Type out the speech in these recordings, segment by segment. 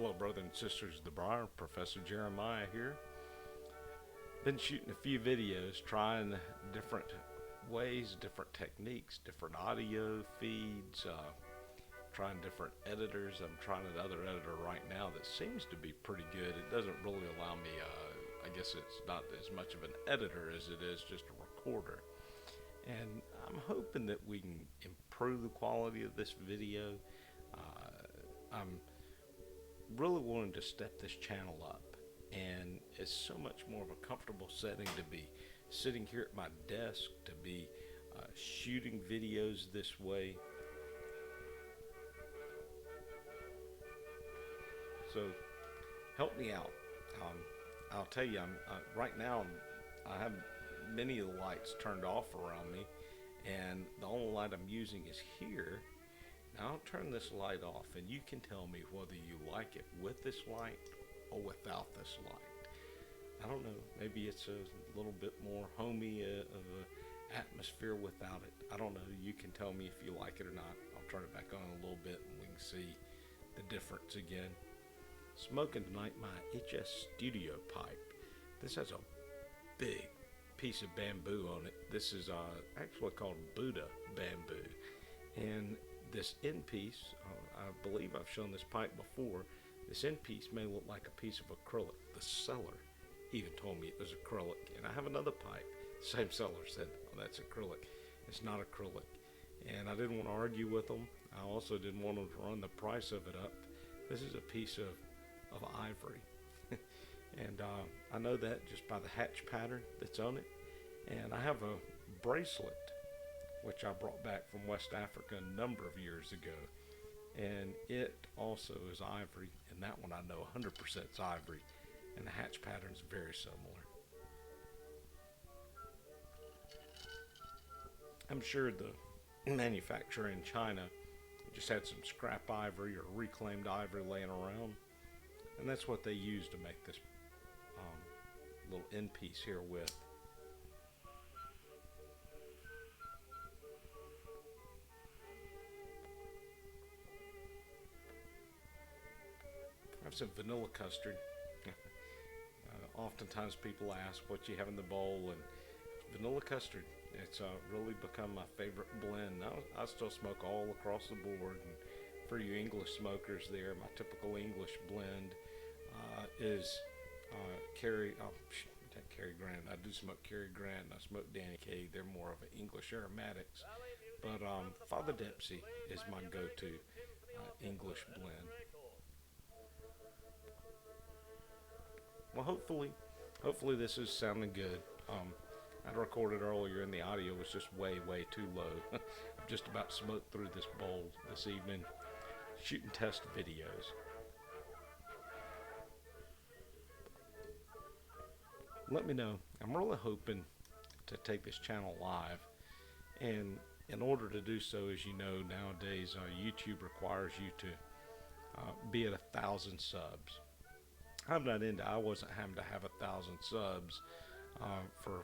Hello, brothers and sisters of the Briar. Professor Jeremiah here. Been shooting a few videos trying different ways, different techniques, different audio feeds, trying different editors. I'm trying another editor right now that seems to be pretty good. It doesn't really allow me, I guess it's not as much of an editor as it is just a recorder. And I'm hoping that we can improve the quality of this video. I'm really wanting to step this channel up, and it's so much more of a comfortable setting to be sitting here at my desk, to be shooting videos this way. So help me out. I'll tell you, right now I have many of the lights turned off around me, and the only light I'm using is here. Now I'll turn this light off, and you can tell me whether you like it with this light or without this light. I don't know, maybe it's a little bit more homey of an atmosphere without it. I don't know, you can tell me if you like it or not. I'll turn it back on a little bit and we can see the difference again. Smoking tonight my HS Studio pipe. This has a big piece of bamboo on it. This is actually called Buddha bamboo. And this end piece, I believe I've shown this pipe before, this end piece may look like a piece of acrylic. The seller even told me it was acrylic. And I have another pipe, same seller said, oh, that's acrylic. It's not acrylic. And I didn't want to argue with them. I also didn't want them to run the price of it up. This is a piece of ivory. And I know that just by the hatch pattern that's on it. And I have a bracelet which I brought back from West Africa a number of years ago, and it also is ivory, and that one I know 100% is ivory, and the hatch pattern is very similar. I'm sure the manufacturer in China just had some scrap ivory or reclaimed ivory laying around, and that's what they used to make this little end piece here with. I have some vanilla custard. Oftentimes people ask what you have in the bowl, and vanilla custard. It's really become my favorite blend. Now, I still smoke all across the board, and for you English smokers there, my typical English blend is Cary Grant. I do smoke Cary Grant, and I smoke Danny Kaye. They're more of an English aromatics. But Father Dempsey is my go-to English blend. Well, hopefully this is sounding good. I recorded earlier and the audio was just way too low. I've just about smoked through this bowl this evening, shooting test videos. Let me know. I'm really hoping to take this channel live, and in order to do so, as you know, nowadays YouTube requires you to be at 1,000 subs. I'm not into, I wasn't having to have 1,000 subs for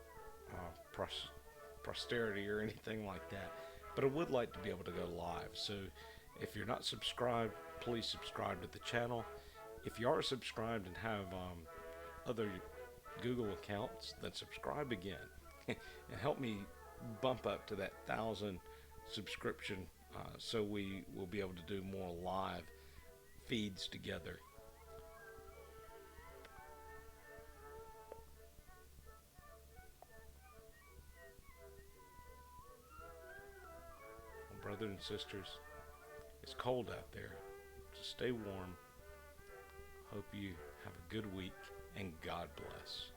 posterity or anything like that, but I would like to be able to go live. So if you're not subscribed, please subscribe to the channel. If you are subscribed and have other Google accounts, then subscribe again and help me bump up to that 1,000 subscription so we will be able to do more live feeds together. Brothers and sisters, it's cold out there, so stay warm. Hope you have a good week, and God bless.